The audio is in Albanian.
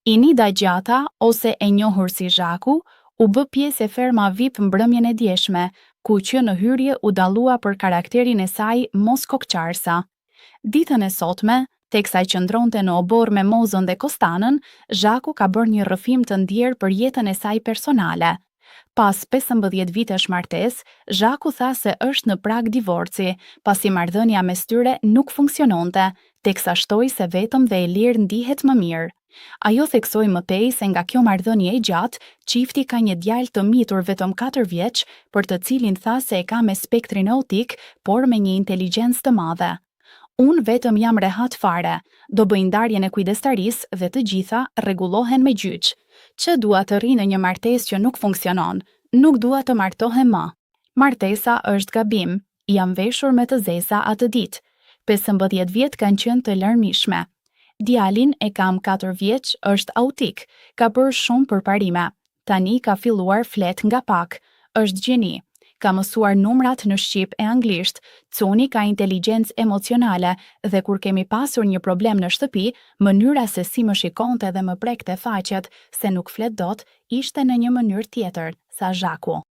Inida Gjata, ose e njohur si Zhaku, u bë pjesë e ferma VIP mbrëmjen e djeshme, ku që në hyrje u dallua për karakterin e saj mos kokçarsa. Ditën e sotme, teksa qëndronte në obor me Mozën dhe Kostanën, Zhaku ka bërë një rrëfim të ndjerë për jetën e saj personale. Pas 15 vitesh martesë, Zhaku tha se është në prag divorci, pasi marrëdhënia mes tyre nuk funksiononte, teksa shtoi se vetëm dhe e lirë ndihet më mirë. Ajo theksoi më tej se nga kjo marrëdhënie e gjatë, çifti ka një djalë të mitur vetëm 4 vjeç, për të cilin tha se e ka me spektrin autik, por me një inteligjencë të madhe. Unë vetëm jam rehat fare, do bëj ndarjen e kujdestarisë dhe të gjitha rregullohen me gjyq. Që dua të rri në një martesë që nuk funksionon, nuk dua të martohem më. Martesa është gabim, jam veshur me të zeza atë ditë. 15 vjet kanë qenë të lërmishme. Djalin e kam 4 vjeç është autik, ka bërë shumë përparime. Tani ka filluar flet nga pak, është gjeni. Ka mësuar numrat në shqip e anglisht, Cuni ka inteligjencë emocionale dhe kur kemi pasur një problem në shtëpi, mënyra se si më shikonte dhe më prekte faqet se nuk flet dot, ishte në një mënyrë tjetër, sa Zhaku.